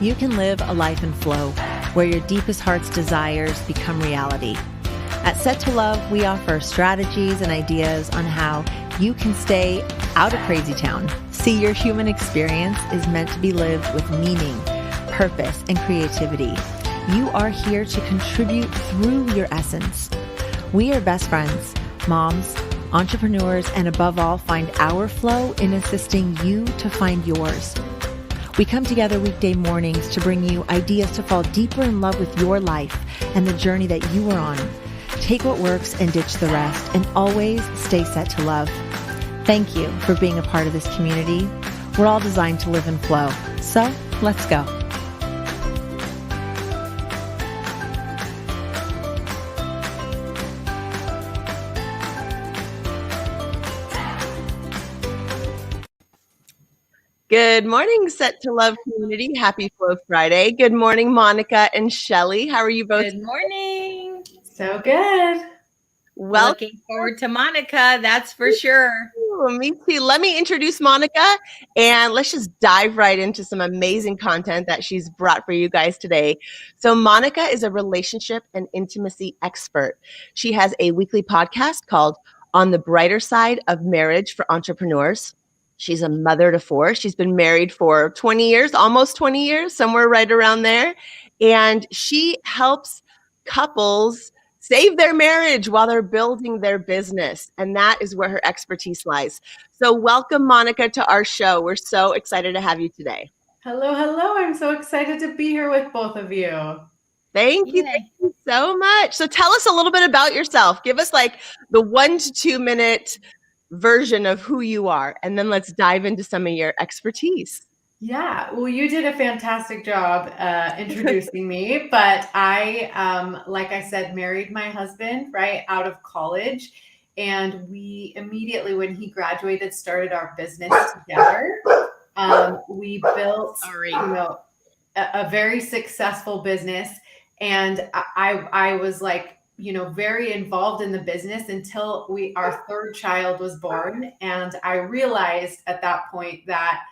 you can live a life in flow where your deepest heart's desires become reality. At Set to Love, we offer strategies and ideas on how you can stay out of crazy town. See, your human experience is meant to be lived with meaning, purpose, and creativity. You are here to contribute through your essence. We are best friends, moms, entrepreneurs, and above all, find our flow in assisting you to find yours. We come together weekday mornings to bring you ideas to fall deeper in love with your life and the journey that you are on. Take what works and ditch the rest, and always stay set to love. Thank you for being a part of this community. We're all designed to live in flow. So let's go. Good morning, Set to Love community. Happy Flow Friday. Good morning, Monica and Shelly. How are you both? Good morning. So good. Well, looking forward to Monica, that's for sure. Me too. Let me introduce Monica, and let's just dive right into some amazing content that she's brought for you guys today. So Monica is a relationship and intimacy expert. She has a weekly podcast called On the Brighter Side of Marriage for Entrepreneurs. She's a mother to four. She's been married for 20 years, almost 20 years, somewhere right around there. And she helps couples save their marriage while they're building their business. And that is where her expertise lies. So welcome, Monica, to our show. We're so excited to have you today. Hello, hello. I'm so excited to be here with both of you. Thank you so much. So tell us a little bit about yourself. Give us like the 1 to 2 minute version of who you are, and then let's dive into some of your expertise. Yeah, well, you did a fantastic job introducing me, but I, like I said, married my husband right out of college, and we immediately, when he graduated, started our business together. We built, a very successful business, and I was like, very involved in the business until our third child was born. And I realized at that point that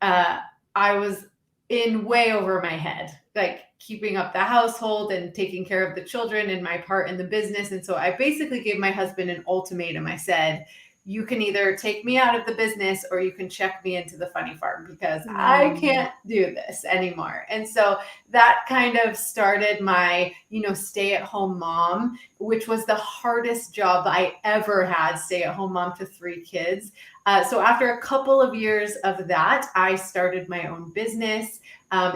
I was in way over my head, like keeping up the household and taking care of the children and my part in the business. And so I basically gave my husband an ultimatum. I said, you can either take me out of the business or you can check me into the funny farm, because I can't do this anymore. And so that kind of started my, stay-at-home mom, which was the hardest job I ever had, stay-at-home mom to 3 kids. So after a couple of years of that, I started my own business.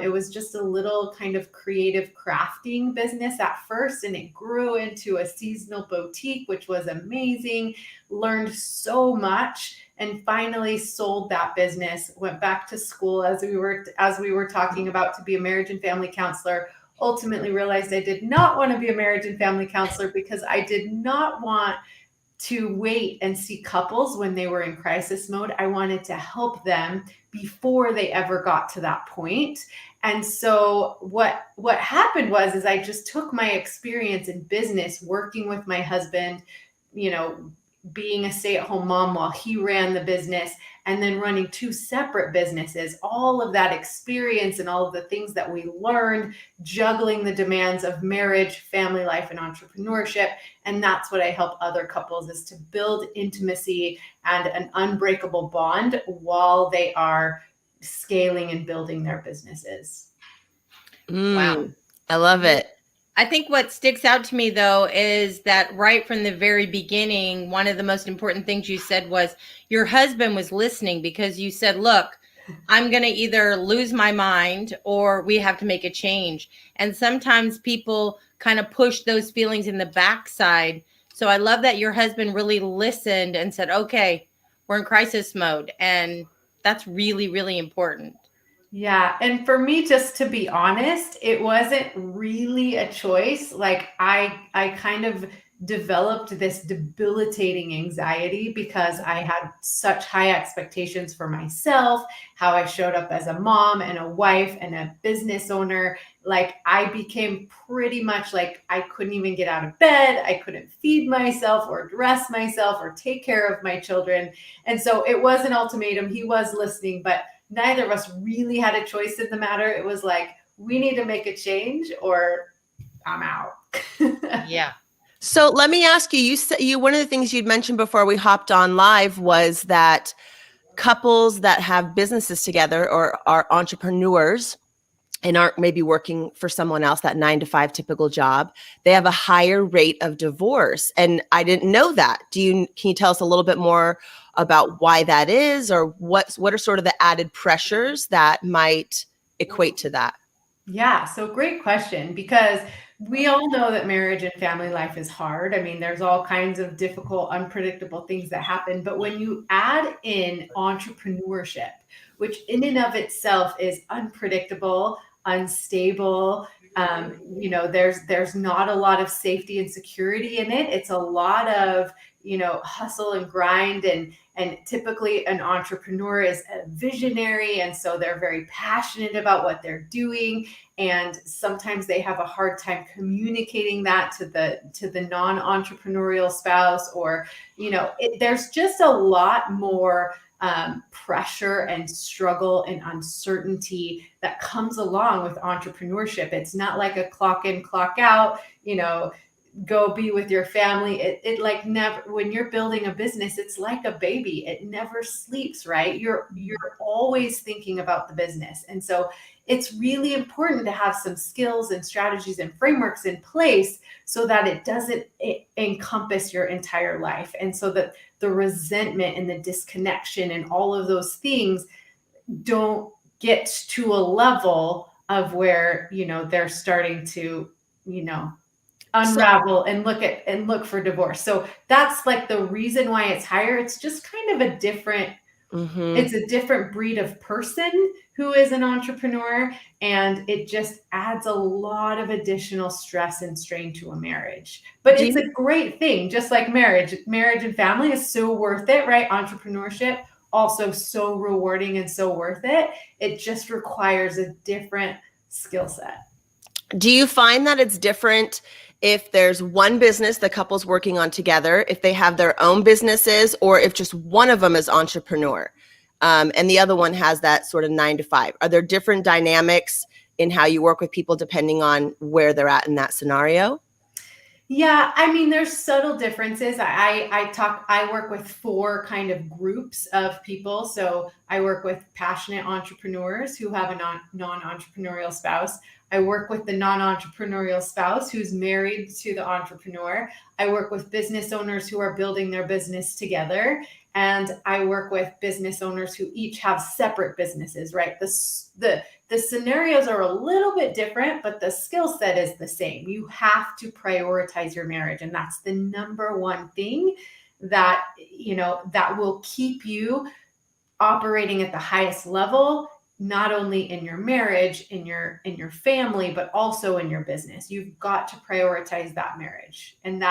It was just a little kind of creative crafting business at first, and it grew into a seasonal boutique, which was amazing. Learned so much, and finally sold that business. Went back to school as we were talking about, to be a marriage and family counselor. Ultimately realized I did not want to be a marriage and family counselor because I did not want to wait and see couples when they were in crisis mode. I wanted to help them before they ever got to that point. And so what happened was I just took my experience in business, working with my husband, being a stay-at-home mom while he ran the business, and then running 2 separate businesses, all of that experience and all of the things that we learned, juggling the demands of marriage, family life, and entrepreneurship. And that's what I help other couples, is to build intimacy and an unbreakable bond while they are scaling and building their businesses. Wow. I love it. I think what sticks out to me, though, is that right from the very beginning, one of the most important things you said was your husband was listening, because you said, look, I'm going to either lose my mind or we have to make a change. And sometimes people kind of push those feelings in the backside. So I love that your husband really listened and said, okay, we're in crisis mode. And that's really, really important. Yeah. And for me, just to be honest, it wasn't really a choice. Like I kind of developed this debilitating anxiety because I had such high expectations for myself, how I showed up as a mom and a wife and a business owner. Like I became pretty much like I couldn't even get out of bed. I couldn't feed myself or dress myself or take care of my children. And so it was an ultimatum. He was listening, but neither of us really had a choice in the matter. It was like, we need to make a change or I'm out. Yeah. So let me ask you, one of the things you'd mentioned before we hopped on live was that couples that have businesses together or are entrepreneurs and aren't maybe working for someone else, that 9-to-5 typical job, they have a higher rate of divorce. And I didn't know that. Can you tell us a little bit more about why that is, or what are sort of the added pressures that might equate to that? Yeah, so great question, because we all know that marriage and family life is hard. I mean, there's all kinds of difficult, unpredictable things that happen. But when you add in entrepreneurship, which in and of itself is unpredictable, unstable, there's not a lot of safety and security in it. It's a lot of, hustle and grind, and typically an entrepreneur is a visionary, and so they're very passionate about what they're doing, and sometimes they have a hard time communicating that to the non-entrepreneurial spouse, or there's just a lot more pressure and struggle and uncertainty that comes along with entrepreneurship. It's not like a clock in, clock out, go be with your family. It like never, when you're building a business, it's like a baby. It never sleeps, right? You're always thinking about the business. And so it's really important to have some skills and strategies and frameworks in place so that it doesn't encompass your entire life. And so that the resentment and the disconnection and all of those things don't get to a level of where, they're starting to, unravel and look for divorce. So that's like the reason why it's higher. It's just kind of a different, it's a different breed of person who is an entrepreneur, and it just adds a lot of additional stress and strain to a marriage. But it's a great thing, just like marriage and family is so worth it, right? Entrepreneurship also so rewarding and so worth it. It just requires a different skill set. Do you find that it's different if there's one business the couple's working on together, if they have their own businesses, or if just one of them is entrepreneur and the other one has that sort of 9-to-5? Are there different dynamics in how you work with people depending on where they're at in that scenario? Yeah, I mean, there's subtle differences. I work with 4 kind of groups of people. So I work with passionate entrepreneurs who have a non-entrepreneurial spouse. I work with the non-entrepreneurial spouse who's married to the entrepreneur. I work with business owners who are building their business together. And I work with business owners who each have separate businesses, right? The scenarios are a little bit different, but the skill set is the same. You have to prioritize your marriage. And that's the number one thing that, that will keep you operating at the highest level, not only in your marriage, in your family, but also in your business. You've got to prioritize that marriage. And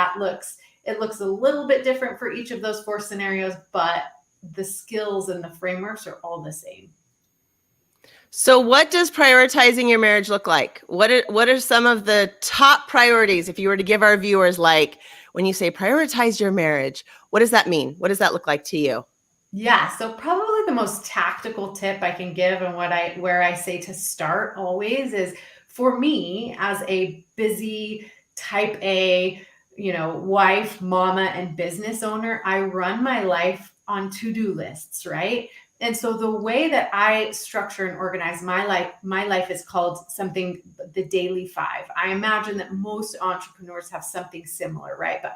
it looks a little bit different for each of those 4 scenarios, but the skills and the frameworks are all the same. So what does prioritizing your marriage look like? What are some of the top priorities if you were to give our viewers, like when you say prioritize your marriage, what does that mean? What does that look like to you? Yeah, so probably the most tactical tip I can give, and where I say to start always, is for me as a busy type A, wife, mama, and business owner, I run my life on to-do lists, right? And so the way that I structure and organize my life is called something, the daily 5. I imagine that most entrepreneurs have something similar, right? But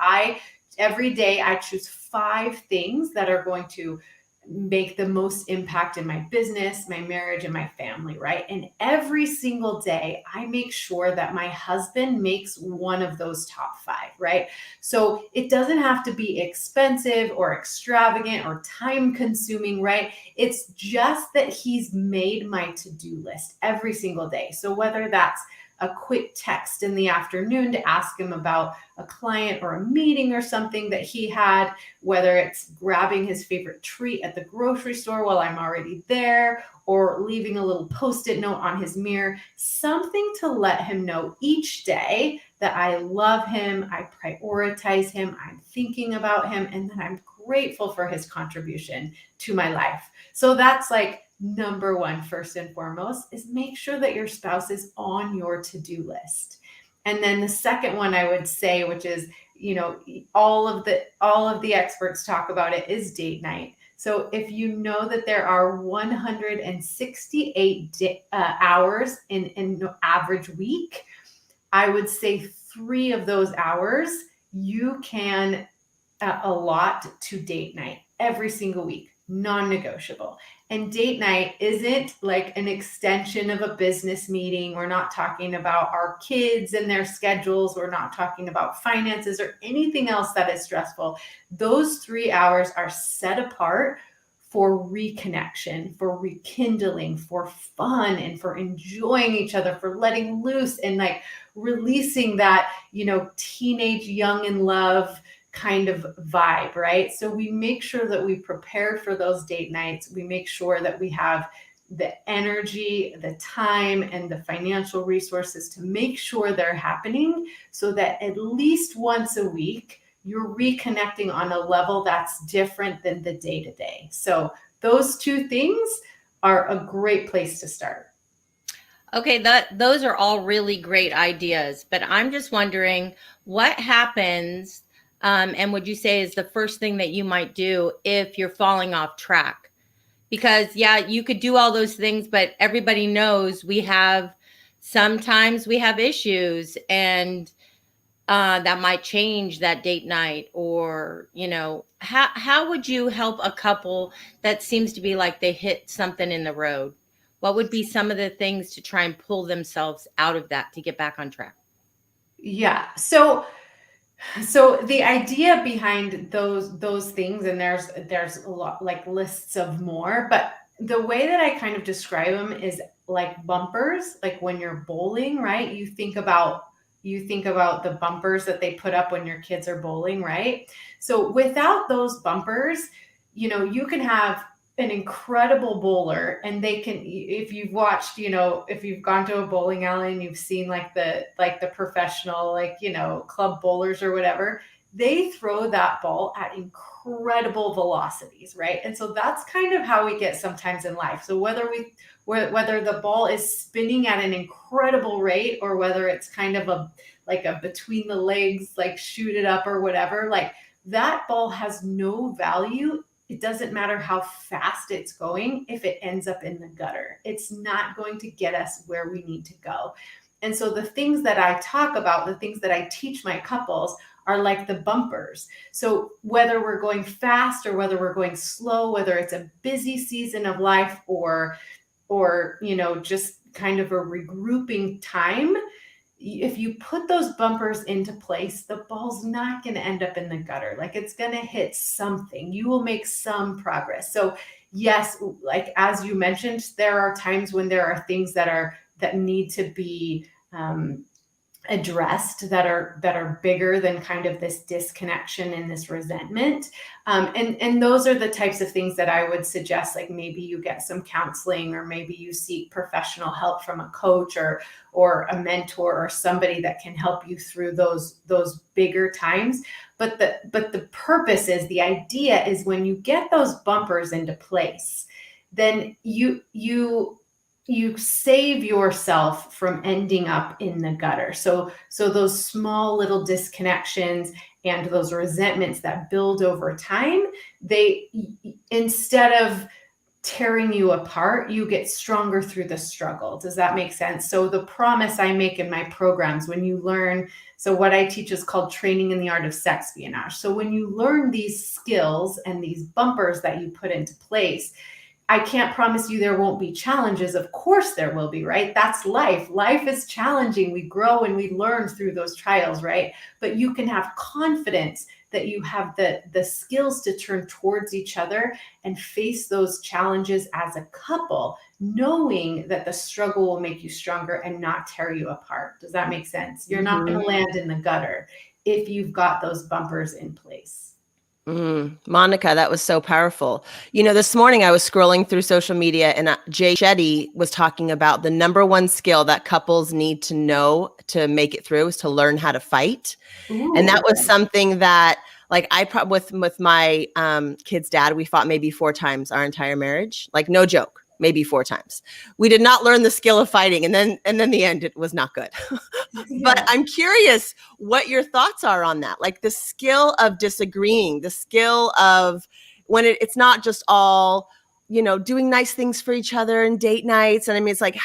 every day I choose 5 things that are going to make the most impact in my business, my marriage, and my family, right? And every single day, I make sure that my husband makes one of those top 5, right? So it doesn't have to be expensive or extravagant or time consuming, right? It's just that he's made my to-do list every single day. So whether that's a quick text in the afternoon to ask him about a client or a meeting or something that he had, whether it's grabbing his favorite treat at the grocery store while I'm already there, or leaving a little Post-it note on his mirror, something to let him know each day that I love him, I prioritize him, I'm thinking about him, and that I'm grateful for his contribution to my life. So that's like number one, first and foremost, is make sure that your spouse is on your to-do list. And then the second one I would say, which is, all of the experts talk about it, is date night. So if you know that there are 168 hours in an average week, I would say 3 of those hours you can allot to date night every single week, non-negotiable. And date night isn't like an extension of a business meeting. We're not talking about our kids and their schedules. We're not talking about finances or anything else that is stressful. Those 3 hours are set apart for reconnection, for rekindling, for fun, and for enjoying each other, for letting loose and like releasing that, teenage young in love kind of vibe, right? So we make sure that we prepare for those date nights. We make sure that we have the energy, the time, and the financial resources to make sure they're happening, so that at least once a week, you're reconnecting on a level that's different than the day-to-day. So those 2 things are a great place to start. Okay, those are all really great ideas, but I'm just wondering what happens, and would you say is the first thing that you might do if you're falling off track? Because you could do all those things, but everybody knows sometimes we have issues, and that might change that date night, or, how would you help a couple that seems to be like they hit something in the road? What would be some of the things to try and pull themselves out of that to get back on track? Yeah. So the idea behind those things, and there's a lot, like lists of more, but the way that I kind of describe them is like bumpers. Like when you're bowling, right? You think about the bumpers that they put up when your kids are bowling, right? So without those bumpers, you can have an incredible bowler, and they can, if you've watched, if you've gone to a bowling alley and you've seen like the professional, club bowlers or whatever, they throw that ball at incredible velocities, right? And so that's kind of how we get sometimes in life. So whether the ball is spinning at an incredible rate, or whether it's kind of a between the legs, like shoot it up or whatever, like that ball has no value. It doesn't matter how fast it's going if it ends up in the gutter. It's not going to get us where we need to go. And so the things that I talk about, the things that I teach my couples, are like the bumpers. So whether we're going fast or whether we're going slow, whether it's a busy season of life or just kind of a regrouping time, if you put those bumpers into place, the ball's not going to end up in the gutter. Like it's going to hit something. You will make some progress. So yes, like as you mentioned, there are times when there are things that need to be addressed that are bigger than kind of this disconnection and this resentment. And those are the types of things that I would suggest, like maybe you get some counseling, or maybe you seek professional help from a coach or a mentor or somebody that can help you through those bigger times. But the purpose is, the idea is, when you get those bumpers into place, then you save yourself from ending up in the gutter. So those small little disconnections and those resentments that build over time, they, instead of tearing you apart, you get stronger through the struggle. Does that make sense? So the promise I make in my programs, when you learn, so what I teach is called training in the art of sexpionage. So when you learn these skills and these bumpers that you put into place, I can't promise you there won't be challenges. Of course there will be, right? That's life. Life is challenging. We grow and we learn through those trials, right? But you can have confidence that you have the skills to turn towards each other and face those challenges as a couple, knowing that the struggle will make you stronger and not tear you apart. Does that make sense? You're not going to land in the gutter if you've got those bumpers in place. Monica, that was so powerful. This morning I was scrolling through social media, and Jay Shetty was talking about the number one skill that couples need to know to make it through is to learn how to fight. Ooh. And that was something that, like, with my kid's dad, we fought maybe 4 times our entire marriage. Like, no joke. maybe 4 times. We did not learn the skill of fighting. And then the end, it was not good. But I'm curious what your thoughts are on that. Like the skill of disagreeing, the skill of when it's not just all, doing nice things for each other and date nights. And I mean, it's like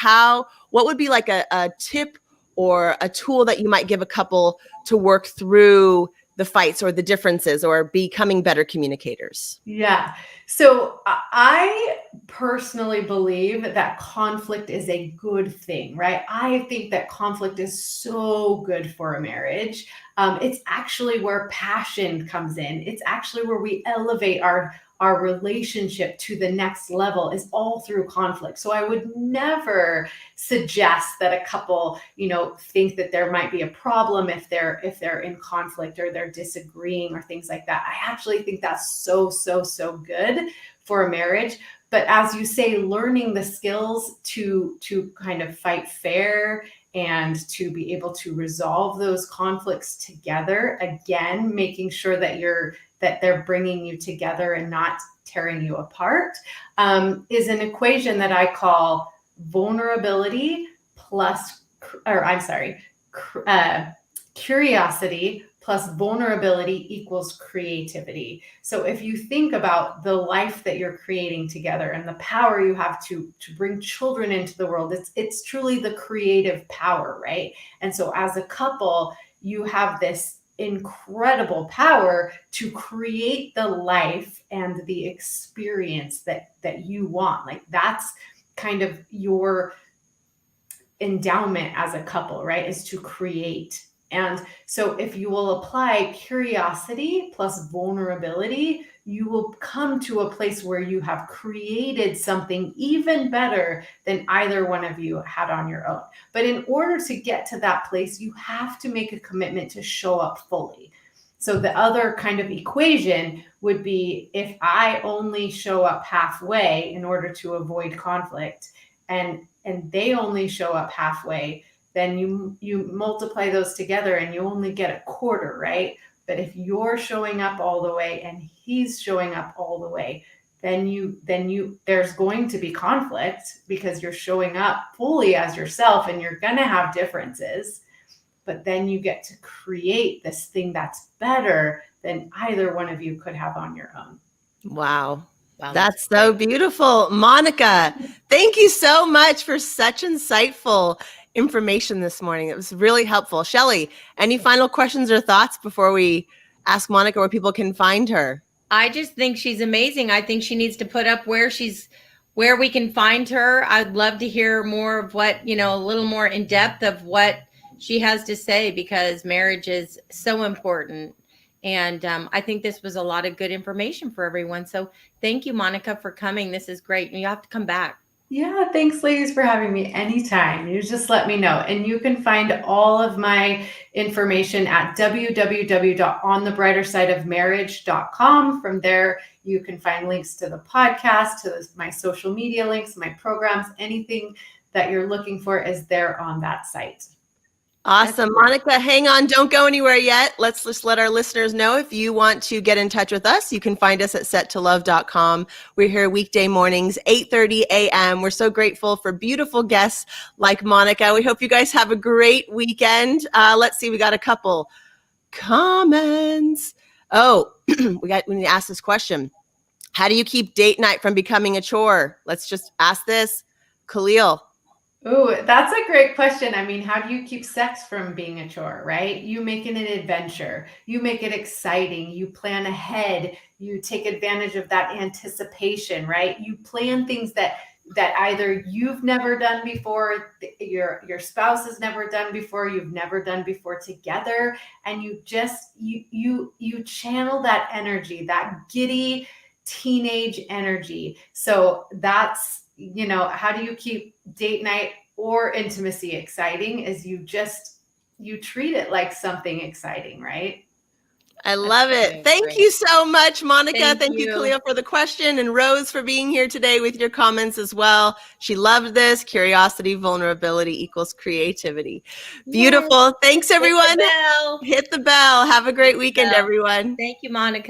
what would be like a tip or a tool that you might give a couple to work through the fights or the differences or becoming better communicators? Yeah. So I personally believe that conflict is a good thing, right? I think that conflict is so good for a marriage. It's actually where passion comes in. It's actually where we elevate our relationship to the next level, is all through conflict. So I would never suggest that a couple, think that there might be a problem if they're in conflict or they're disagreeing or things like that. I actually think that's so good for a marriage. But as you say, learning the skills to kind of fight fair and to be able to resolve those conflicts together, again, making sure that they're bringing you together and not tearing you apart, is an equation that I call vulnerability curiosity plus vulnerability equals creativity. So if you think about the life that you're creating together and the power you have to bring children into the world, it's truly the creative power, right? And so as a couple, you have this incredible power to create the life and the experience that you want. Like that's kind of your endowment as a couple, right? Is to create. And so if you will apply curiosity plus vulnerability, you will come to a place where you have created something even better than either one of you had on your own. But in order to get to that place, you have to make a commitment to show up fully. So the other kind of equation would be, if I only show up halfway in order to avoid conflict, and they only show up halfway, then you multiply those together and you only get a quarter, right? But if you're showing up all the way and he's showing up all the way, then there's going to be conflict because you're showing up fully as yourself and you're going to have differences. But then you get to create this thing that's better than either one of you could have on your own. Wow. That's so beautiful. Monica, thank you so much for such insightful information this morning. It was really helpful. Shelley, any final questions or thoughts before we ask Monica where people can find her? I just think she's amazing. I think she needs to put up where we can find her. I'd love to hear more of what, a little more in depth of what she has to say, because marriage is so important. And I think this was a lot of good information for everyone. So thank you, Monica, for coming. This is great. You have to come back. Yeah, thanks, ladies, for having me anytime. You just let me know. And you can find all of my information at www.onthebrightersideofmarriage.com. From there, you can find links to the podcast, to my social media links, my programs, anything that you're looking for is there on that site. Awesome. Monica, hang on. Don't go anywhere yet. Let's just let our listeners know, if you want to get in touch with us, you can find us at settolove.com. We're here weekday mornings, 8:30 a.m. We're so grateful for beautiful guests like Monica. We hope you guys have a great weekend. Let's see. We got a couple comments. Oh, we need to ask this question. How do you keep date night from becoming a chore? Let's just ask this. Khalil. Oh, that's a great question. I mean, how do you keep sex from being a chore, right? You make it an adventure. You make it exciting. You plan ahead. You take advantage of that anticipation, right? You plan things that either you've never done before, your spouse has never done before, you've never done before together, and you just you channel that energy, that giddy teenage energy. So that's, how do you keep date night or intimacy exciting? Is you treat it like something exciting, right? I love it. Thank you so much, Monica. Thank you, Khalil, for the question, and Rose for being here today with your comments as well. She loved this. Curiosity, vulnerability equals creativity. Beautiful. Thanks, everyone. Hit the bell. Hit the bell. Have a great weekend, everyone. Thank you, Monica.